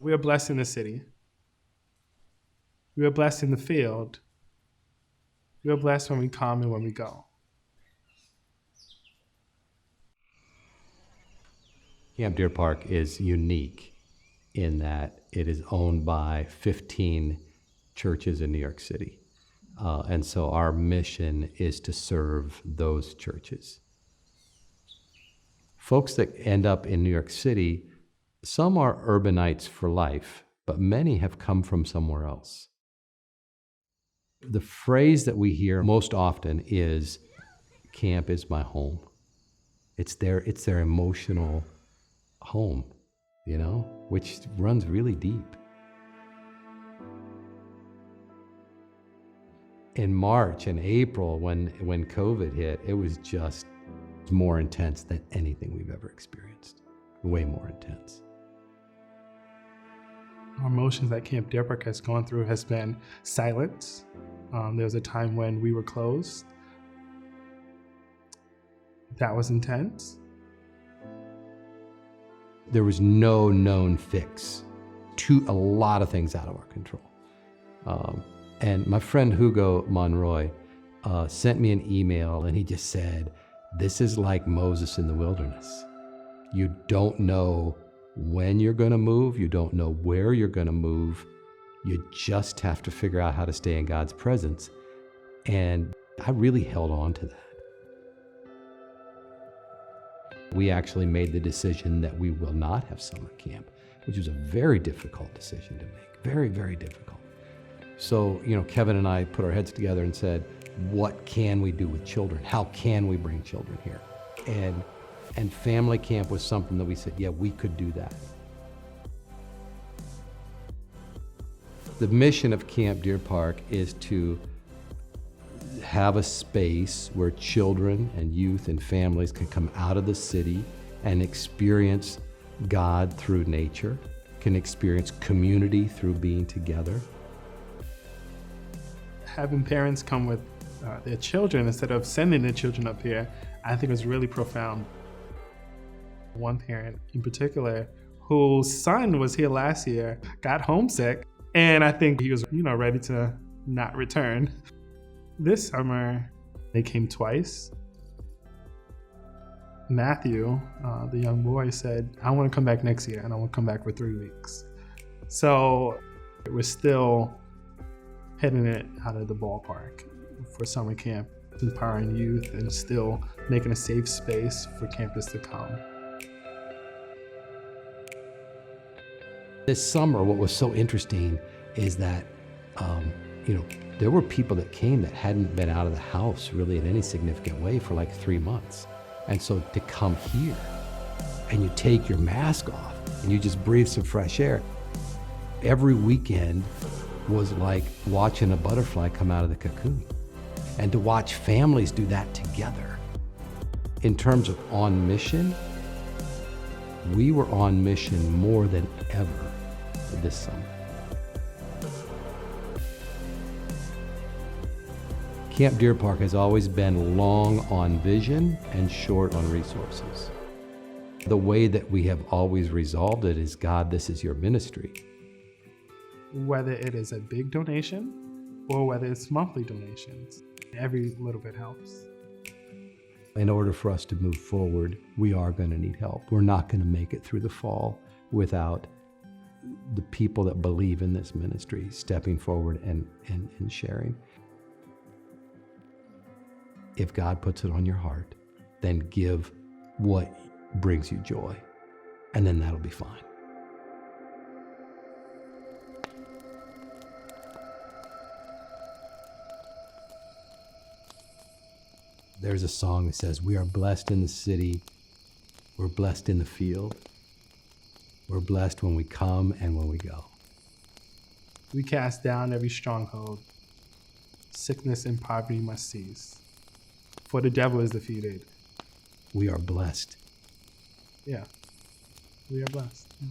We are blessed in the city. We are blessed in the field. We are blessed when we come and when we go. Camp Deerpark is unique in that it is owned by 15 churches in New York City. And so our mission is to serve those churches. Folks that end up in New York City, some are urbanites for life, but many have come from somewhere else. The phrase that we hear most often is, camp is my home. It's their emotional home, which runs really deep. In March and April, when COVID hit, it was just more intense than anything we've ever experienced. Way more intense. Our emotions that Camp Deerpark has gone through has been silence. There was a time when we were closed. That was intense. There was no known fix to a lot of things out of our control. And my friend Hugo Monroy sent me an email, and he just said, this is like Moses in the wilderness. You don't know when you're going to move. You don't know where you're going to move. You just have to figure out how to stay in God's presence. And I really held on to that. We actually made the decision that we will not have summer camp, which was a very difficult decision to make. Very, very difficult. So, Kevin and I put our heads together and said, what can we do with children? How can we bring children here? And family camp was something that we said, yeah, we could do that. The mission of Camp Deerpark is to have a space where children and youth and families can come out of the city and experience God through nature, can experience community through being together. Having parents come with their children instead of sending their children up here, I think was really profound. One parent in particular, whose son was here last year, got homesick, and I think he was, ready to not return. This summer, they came twice. Matthew, the young boy, said, I want to come back next year, and I want to come back for 3 weeks. So we're still heading it out of the ballpark for summer camp, empowering youth and still making a safe space for campus to come. This summer, what was so interesting is that, there were people that came that hadn't been out of the house really in any significant way for like 3 months. And so to come here and you take your mask off and you just breathe some fresh air, every weekend was like watching a butterfly come out of the cocoon. And to watch families do that together. In terms of on mission, we were on mission more than ever this summer. Camp Deerpark has always been long on vision and short on resources. The way that we have always resolved it is, God, this is your ministry. Whether it is a big donation or whether it's monthly donations, every little bit helps. In order for us to move forward, we are going to need help. We're not going to make it through the fall without the people that believe in this ministry stepping forward and sharing. If God puts it on your heart, then give what brings you joy, and then that'll be fine. There's a song that says, we are blessed in the city, we're blessed in the field, we're blessed when we come and when we go. We cast down every stronghold. Sickness and poverty must cease, for the devil is defeated. We are blessed. Yeah, we are blessed. Yeah.